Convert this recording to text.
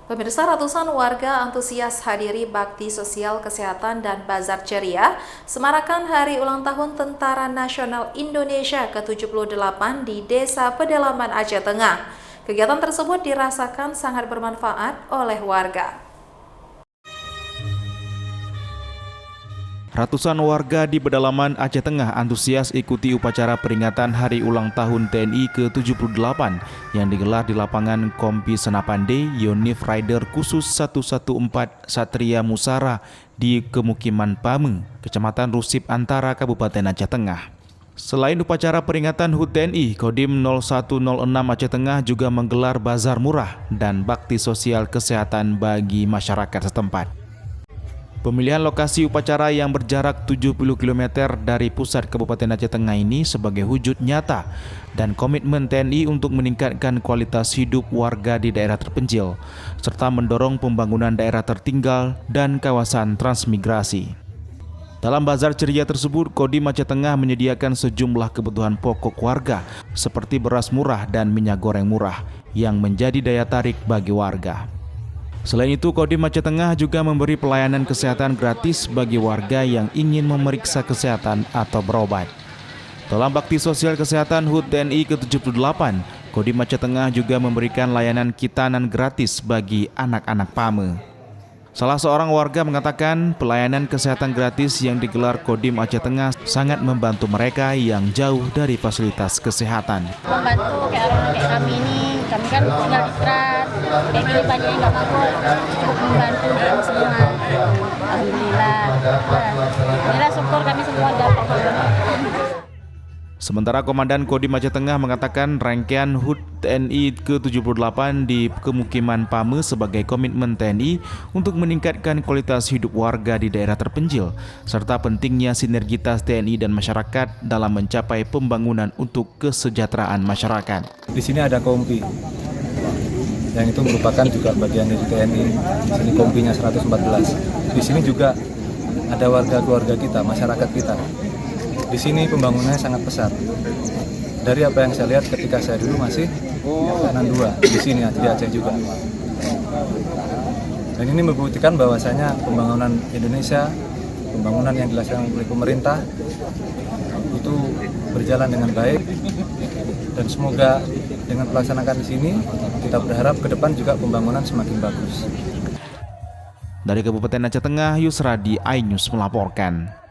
Pemirsa, ratusan warga antusias hadiri bakti sosial kesehatan dan bazar ceria semarakan hari ulang tahun Tentara Nasional Indonesia ke-78 di Desa Pedalaman Aceh Tengah. Kegiatan tersebut dirasakan sangat bermanfaat oleh warga. Ratusan warga di pedalaman Aceh Tengah antusias ikuti upacara peringatan Hari Ulang Tahun TNI ke-78 yang digelar di lapangan Kompi Senapande Yonif Rider Khusus 114 Satria Musara di Kemukiman Pame, Kecamatan Rusip Antara, Kabupaten Aceh Tengah. Selain upacara peringatan HUT TNI, Kodim 0106 Aceh Tengah juga menggelar bazar murah dan bakti sosial kesehatan bagi masyarakat setempat. Pemilihan lokasi upacara yang berjarak 70 km dari pusat Kabupaten Aceh Tengah ini sebagai wujud nyata dan komitmen TNI untuk meningkatkan kualitas hidup warga di daerah terpencil, serta mendorong pembangunan daerah tertinggal dan kawasan transmigrasi. Dalam bazar ceria tersebut, Kodim Aceh Tengah menyediakan sejumlah kebutuhan pokok warga seperti beras murah dan minyak goreng murah yang menjadi daya tarik bagi warga. Selain itu, Kodim Aceh Tengah juga memberi pelayanan kesehatan gratis bagi warga yang ingin memeriksa kesehatan atau berobat. Dalam bakti sosial kesehatan HUT TNI ke-78, Kodim Aceh Tengah juga memberikan layanan kitanan gratis bagi anak-anak Pame. Salah seorang warga mengatakan pelayanan kesehatan gratis yang digelar Kodim Aceh Tengah sangat membantu mereka yang jauh dari fasilitas kesehatan. Membantu kayak orang kayak kami ini, kami kan tinggal di Trat, kayak gini banyak yang nggak mampu, cukup membantu kami semua. Alhamdulillah. Alhamdulillah, syukur kami semua dapat. Sementara Komandan Kodim Aceh Tengah mengatakan rangkaian HUT TNI ke-78 di Kemukiman Pame sebagai komitmen TNI untuk meningkatkan kualitas hidup warga di daerah terpencil, serta pentingnya sinergitas TNI dan masyarakat dalam mencapai pembangunan untuk kesejahteraan masyarakat. Di sini ada kompi, yang itu merupakan juga bagian dari TNI. Di sini kompinya 114. Di sini juga ada warga keluarga kita, masyarakat kita. Di sini pembangunannya sangat pesat. Dari apa yang saya lihat ketika saya dulu masih kanan 2 di sini di Aceh juga. Dan ini membuktikan bahwasanya pembangunan Indonesia, pembangunan yang dilaksanakan oleh pemerintah itu berjalan dengan baik. Dan semoga dengan pelaksanaan di sini kita berharap ke depan juga pembangunan semakin bagus. Dari Kabupaten Aceh Tengah, Yusradi, iNews melaporkan.